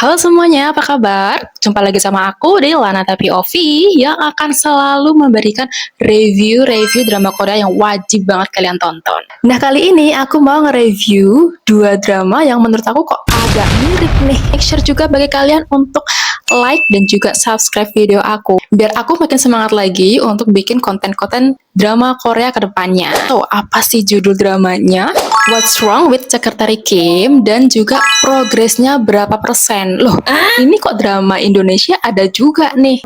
Halo semuanya, apa kabar? Jumpa lagi sama aku, Delana Tapi Ovi, yang akan selalu memberikan review-review drama Korea yang wajib banget kalian tonton. Nah, kali ini aku mau nge-review dua drama yang menurut aku kok agak mirip nih. Make sure juga bagi kalian untuk like dan juga subscribe video aku, biar aku makin semangat lagi untuk bikin konten-konten drama Korea ke depannya. So, apa sih judul dramanya? What's Wrong with Secretary Kim, dan juga progresnya berapa persen. Loh, ini kok drama Indonesia ada juga nih.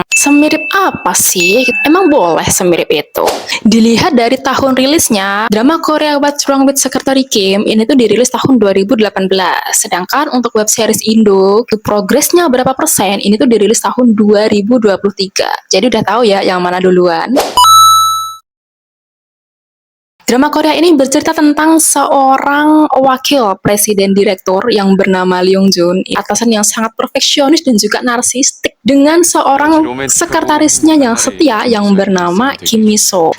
Semirip apa sih? Emang boleh semirip itu? Dilihat dari tahun rilisnya, drama Korea What's Wrong with Secretary Kim ini tuh dirilis tahun 2018. Sedangkan untuk web series Indo, progresnya berapa persen ini tuh dirilis tahun 2023. Jadi udah tahu ya yang mana duluan. Drama Korea ini bercerita tentang seorang wakil presiden direktur yang bernama Lee Yong Jun, atasan yang sangat perfeksionis dan juga narsistik, dengan seorang sekretarisnya yang setia yang bernama Kim Mi-so.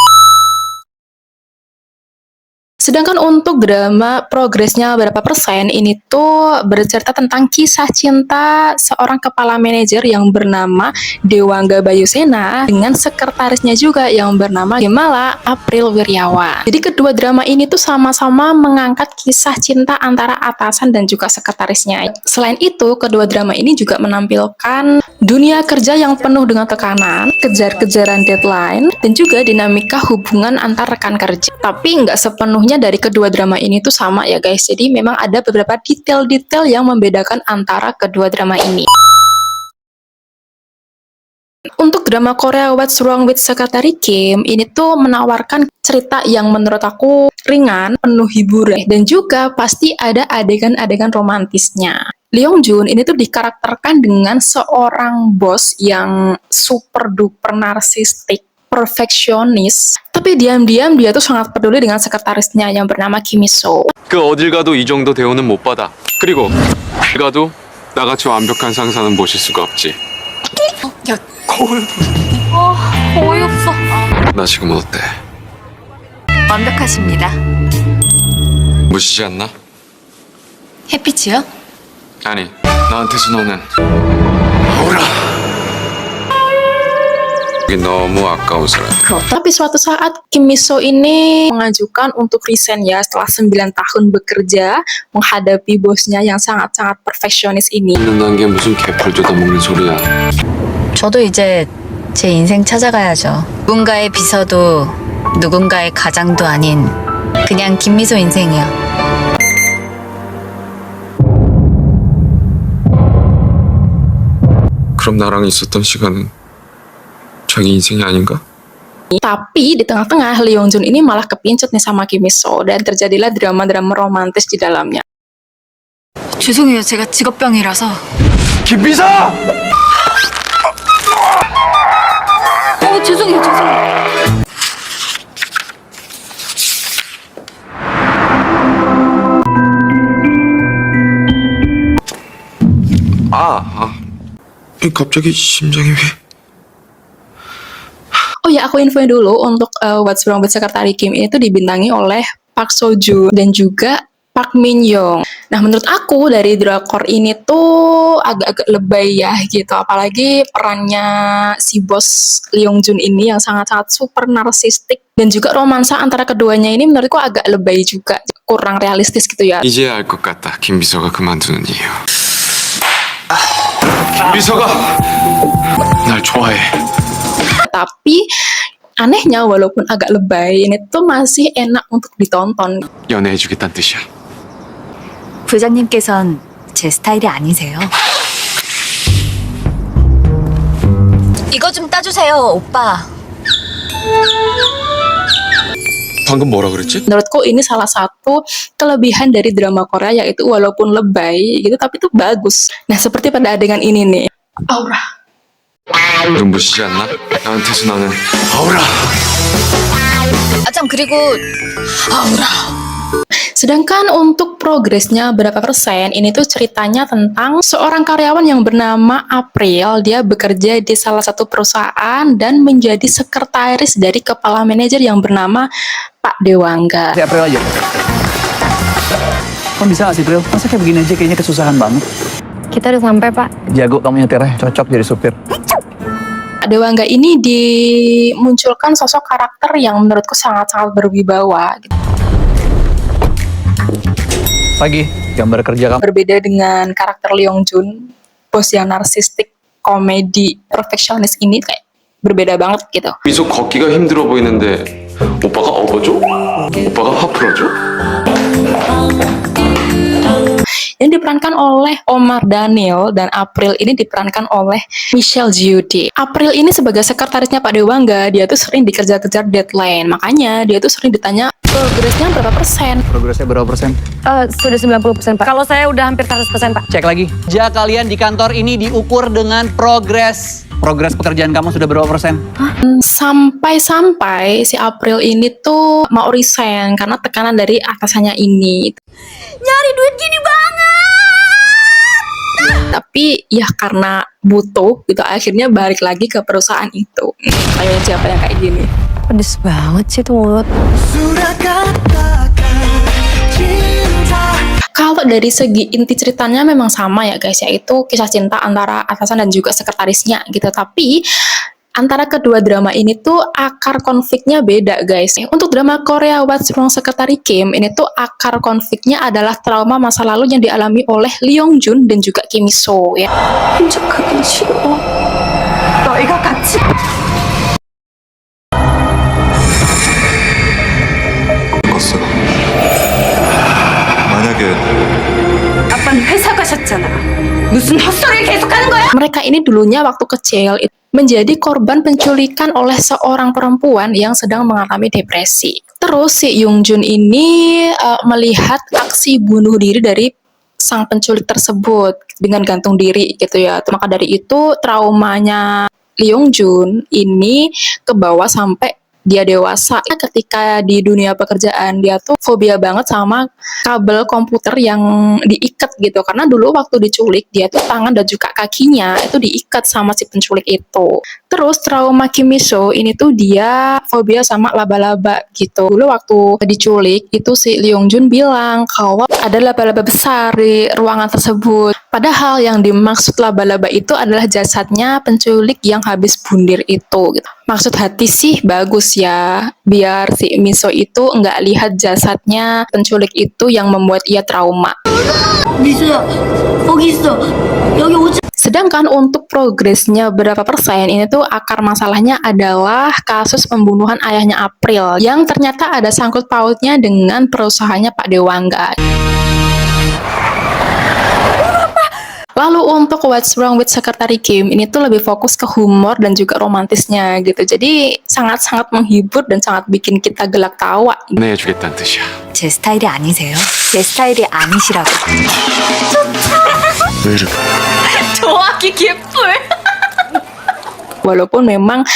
Sedangkan untuk drama progresnya berapa persen ini tuh bercerita tentang kisah cinta seorang kepala manajer yang bernama Dewangga Bayusena dengan sekretarisnya juga yang bernama Gemala April Wiryawan. Jadi kedua drama ini tuh sama-sama mengangkat kisah cinta antara atasan dan juga sekretarisnya. Selain itu, kedua drama ini juga menampilkan dunia kerja yang penuh dengan tekanan, kejar-kejaran deadline, dan juga dinamika hubungan antar rekan kerja. Tapi nggak sepenuhnya dari kedua drama ini tuh sama ya guys. Jadi memang ada beberapa detail-detail yang membedakan antara kedua drama ini. Untuk drama Korea What's Wrong with Secretary Kim ini tuh menawarkan cerita yang menurut aku ringan, penuh hiburan, dan juga pasti ada adegan-adegan romantisnya. Lee Yong Jun ini tuh dikarakterkan dengan seorang bos yang super duper narsistik, perfeksionis, tapi diam-diam dia tuh sangat peduli dengan sekretarisnya yang bernama Kim Mi-so. 그 어딜 가도 이 정도 대우는 못 받아. 그리고 어딜 가도 나같이 완벽한 상사는 모실 수가 없지. 야, 거울 보니? 어이없어. 나 지금은 어때? 완벽하십니다. 무시지 않나? 햇빛이요? 아니, 나한테서 너는 오라. 이게 너무 아까운 사람. Tapi suatu saat Kim Mi-so ini mengajukan untuk resign ya setelah 9 tahun bekerja menghadapi bosnya yang sangat-sangat perfeksionis ini. 있는다는 게 무슨 개펄 뜯어먹는 소리야. 저도 이제 제 인생 찾아가야죠. 누군가의 비서도 누군가의 가장도 아닌 그냥 김미소 인생이요. 그럼 나랑 있었던 시간은 자기 인생이 아닌가? Tapi di tengah-tengah Lee Yong Jun ini malah kepincut nih sama Kim Mi-so dan terjadilah drama-drama romantis di dalamnya. 죄송해요. 제가 직업병이라서. 김비서! 죄송해요. 갑자기 심장이 왜? Oh ya, aku infoin dulu untuk What's Wrong with Secretary Kim ini tuh dibintangi oleh Park Seo Joon dan juga Park Min Young. Nah, menurut aku dari drakor ini tuh agak-agak lebay ya gitu. Apalagi perannya si bos Lee Yong Jun ini yang sangat-sangat super narsistik, dan juga romansa antara keduanya ini menurutku agak lebay juga, kurang realistis gitu ya. 이제야 알 것 같다. 김비서가 그만두는 이유. 김비서가 날 좋아해. Tapi anehnya walaupun agak lebay, ini tuh masih enak untuk ditonton. 연애해주겠다는 뜻이야. 부장님께선 제 스타일이 아니세요. 이거 좀 따주세요, 오빠. 방금 뭐라 그랬지? Menurutku ini salah satu kelebihan dari drama Korea, yaitu walaupun lebay gitu tapi tuh bagus. Nah, seperti pada adegan ini nih. Aura. 눈부시지 않나? 나한테서 나는 아우라. 참 그리고 아우라. Sedangkan untuk progresnya berapa persen, ini tuh ceritanya tentang seorang karyawan yang bernama April. Dia bekerja di salah satu perusahaan dan menjadi sekretaris dari kepala manajer yang bernama Pak Dewangga. April aja. Kok bisa nggak sih, April? Masa kayak begini aja kayaknya kesusahan banget. Kita udah sampai, Pak. Jago kamu nyetirnya, cocok jadi supir. Dewangga ini dimunculkan sosok karakter yang menurutku sangat-sangat berwibawa gitu. Pagi, gambar kerja kamu. Berbeda dengan karakter Leong Jun, bos yang narsistik, komedi, perfeksionis ini kayak berbeda banget gitu. 미소 걷기가 힘들어 보이는데 오빠가 업어줘? 오빠가 화 풀어줘? Yang diperankan oleh Omar Daniel dan April ini diperankan oleh Michelle Judy. April ini sebagai sekretarisnya Pak Dewangga, dia tuh sering dikejar-kejar deadline. Makanya dia tuh sering ditanya progresnya berapa persen. Progresnya berapa persen? Sudah 90%, Pak. Kalau saya udah hampir 100%, Pak. Cek lagi. Kerja kalian di kantor ini diukur dengan progres. Progres pekerjaan kamu sudah berapa persen? Sampai-sampai si April ini tuh mau resign karena tekanan dari atasannya ini. Nyari duit gini banget. Tapi ya karena butuh gitu akhirnya balik lagi ke perusahaan itu. Kayak siapa yang kayak gini. Pedes banget sih tuh mulut. Kalau dari segi inti ceritanya memang sama ya guys, yaitu kisah cinta antara atasan dan juga sekretarisnya gitu. Tapi antara kedua drama ini tuh akar konfliknya beda guys. Untuk drama Korea What's Wrong Secretary Kim ini tuh akar konfliknya adalah trauma masa lalu yang dialami oleh Leong Jun dan juga Kim So ya. 껐어. 만약에 아빠는 회사 가셨잖아. 무슨 헛소리를 계속하는 거야? Mereka ini dulunya waktu kecil menjadi korban penculikan oleh seorang perempuan yang sedang mengalami depresi. Terus si Young Jun ini melihat aksi bunuh diri dari sang penculik tersebut dengan gantung diri gitu ya. Maka dari itu traumanya Leong Jun ini kebawa sampai dia dewasa. Ketika di dunia pekerjaan dia tuh fobia banget sama kabel komputer yang diikat gitu, karena dulu waktu diculik dia tuh tangan dan juga kakinya itu diikat sama si penculik itu. Terus trauma Kim So ini tuh dia fobia sama laba-laba gitu. Dulu waktu diculik itu si Leong Jun bilang kalau ada laba-laba besar di ruangan tersebut. Padahal yang dimaksud laba-laba itu adalah jasadnya penculik yang habis bundir itu gitu. Maksud hati sih bagus ya, biar si Miso itu nggak lihat jasadnya penculik itu yang membuat ia trauma. 미수야, 거기 있어. 여기 오지. Sedangkan untuk progresnya berapa persen ini tuh akar masalahnya adalah kasus pembunuhan ayahnya April yang ternyata ada sangkut pautnya dengan perusahaannya Pak Dewangga. Lalu untuk What's Wrong with Secretary Kim ini tuh lebih fokus ke humor dan juga romantisnya gitu. Jadi sangat-sangat menghibur dan sangat bikin kita gelak tawa. 보내주겠다는 뜻이야. 제 스타일이 아니세요? 제 스타일이 아니시라고. 왜 이렇게 정확히 개뿔. Walaupun memang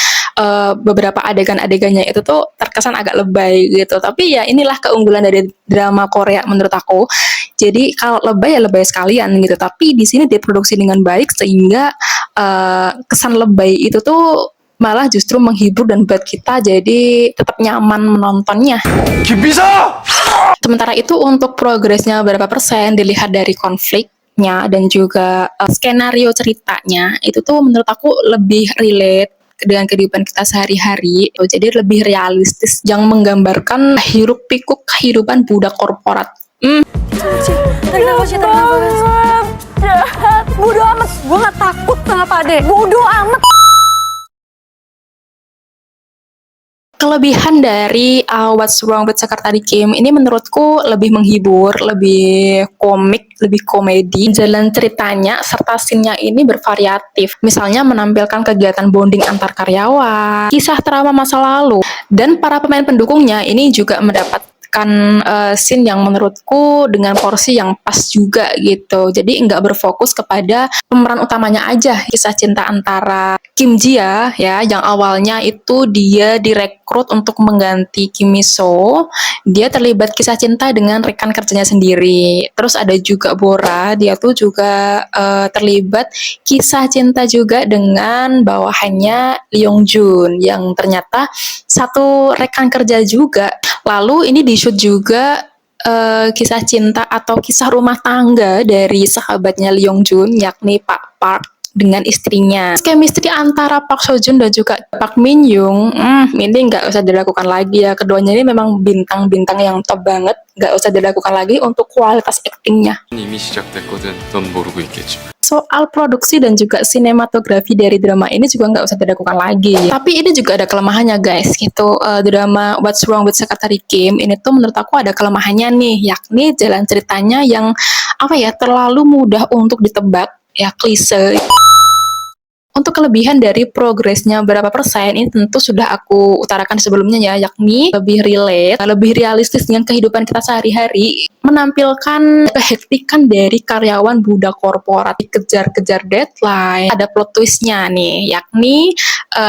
beberapa adegan-adegannya itu tuh terkesan agak lebay gitu. Tapi ya inilah keunggulan dari drama Korea menurut aku. Jadi kalau lebay ya lebay sekalian gitu. Tapi di sini diproduksi dengan baik sehingga kesan lebay itu tuh malah justru menghibur dan buat kita jadi tetap nyaman menontonnya. Bisa! Sementara itu untuk progresnya berapa persen dilihat dari konfliknya dan juga skenario ceritanya itu tuh menurut aku lebih relate dengan kehidupan kita sehari-hari. Jadi lebih realistis yang menggambarkan hiruk pikuk kehidupan budak korporat. Tarik nafas, tarik nafas. Jahat, bodo amat. Gue gak takut sama Pak De. Bodo amat. Kelebihan dari What's Wrong with Secretary Kim ini menurutku lebih menghibur, lebih komik, lebih komedi. Jalan ceritanya serta scene-nya ini bervariatif. Misalnya menampilkan kegiatan bonding antar karyawan, kisah trauma masa lalu, dan para pemain pendukungnya ini juga mendapatkan scene yang menurutku dengan porsi yang pas juga gitu. Jadi nggak berfokus kepada pemeran utamanya aja. Kisah cinta antara Kim Jia ya, yang awalnya itu dia direkrut untuk mengganti Kim So. Dia terlibat kisah cinta dengan rekan kerjanya sendiri. Terus ada juga Bora, dia tuh juga terlibat kisah cinta juga dengan bawahannya Leong Jun yang ternyata satu rekan kerja juga. Lalu ini di shoot juga kisah cinta atau kisah rumah tangga dari sahabatnya Lee Yong Jun, yakni Pak Park dengan istrinya. Chemistry antara Park Seo Joon dan juga Park Min Young, ini nggak usah dilakukan lagi ya. Keduanya ini memang bintang-bintang yang top banget, nggak usah dilakukan lagi untuk kualitas aktingnya. 이미 시작됐거든. 넌 모르고 있겠지. Soal produksi dan juga sinematografi dari drama ini juga nggak usah dilakukan lagi. Tapi ini juga ada kelemahannya guys, gitu. Drama What's Wrong with Secretary Kim ini tuh menurut aku ada kelemahannya nih, yakni jalan ceritanya yang terlalu mudah untuk ditebak, ya klise. Untuk kelebihan dari progresnya berapa persen ini tentu sudah aku utarakan sebelumnya ya, yakni lebih relate, lebih realistis dengan kehidupan kita sehari-hari, menampilkan kehektikan dari karyawan budak korporat, dikejar-kejar deadline. Ada plot twistnya nih, yakni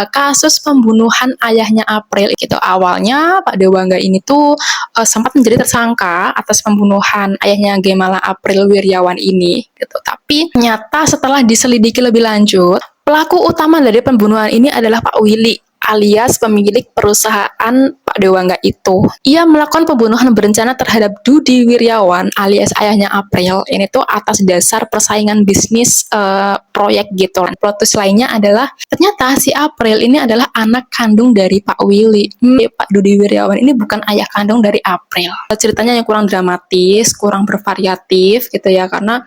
kasus pembunuhan ayahnya April gitu. Awalnya Pak Dewangga ini tuh sempat menjadi tersangka atas pembunuhan ayahnya Gemala April Wiryawan ini gitu. Tapi ternyata setelah diselidiki lebih lanjut, pelaku utama dari pembunuhan ini adalah Pak Willy, alias pemilik perusahaan Pak Dewangga itu. Ia melakukan pembunuhan berencana terhadap Dudi Wiryawan, alias ayahnya April. Ini tuh atas dasar persaingan bisnis proyek gitu. Plot twist lainnya adalah ternyata si April ini adalah anak kandung dari Pak Willy. Pak Dudi Wiryawan ini bukan ayah kandung dari April. Ceritanya yang kurang dramatis, kurang bervariatif gitu ya, karena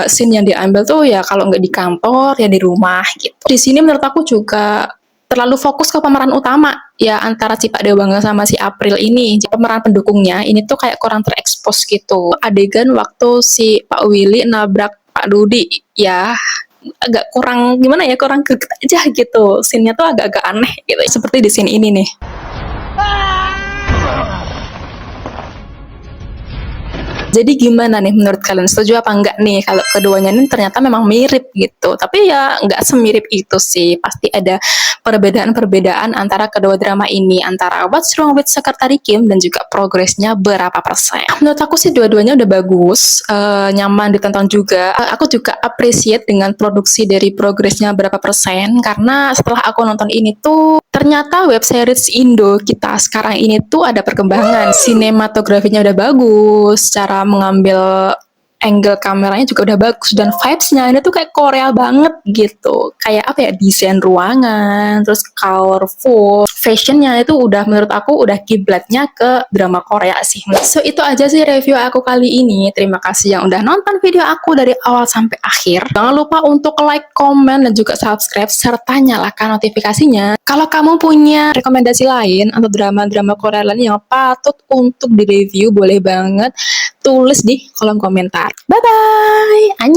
scene yang diambil tuh ya kalau nggak di kantor ya di rumah gitu. Di sini menurut aku juga terlalu fokus ke pemeran utama ya, antara si Pak Dewangga sama si April ini. Pemeran pendukungnya ini tuh kayak kurang terekspos gitu. Adegan waktu si Pak Willy nabrak Pak Dudi ya agak kurang gimana ya, kurang greget aja gitu. Scene-nya tuh agak-agak aneh gitu. Seperti di scene ini nih. Jadi gimana nih menurut kalian, setuju apa enggak nih kalau keduanya ini ternyata memang mirip gitu? Tapi ya enggak semirip itu sih, pasti ada perbedaan-perbedaan antara kedua drama ini, antara What's Wrong with Secretary Kim dan juga progresnya berapa persen. Menurut aku sih dua-duanya udah bagus, nyaman ditonton juga. Aku juga appreciate dengan produksi dari progresnya berapa persen, karena setelah aku nonton ini tuh ternyata web series Indo kita sekarang ini tuh ada perkembangan. Sinematografinya udah bagus, cara mengambil angle kameranya juga udah bagus, dan vibes-nya ini tuh kayak Korea banget gitu. Kayak apa ya, desain ruangan, terus colorful, fashionnya itu udah menurut aku udah kiblatnya ke drama Korea sih. So itu aja sih review aku kali ini. Terima kasih yang udah nonton video aku dari awal sampai akhir. Jangan lupa untuk like, comment, dan juga subscribe, serta nyalakan notifikasinya. Kalau kamu punya rekomendasi lain atau drama-drama Korea lain yang patut untuk direview, boleh banget tulis di kolom komentar. Bye-bye! Annyeong!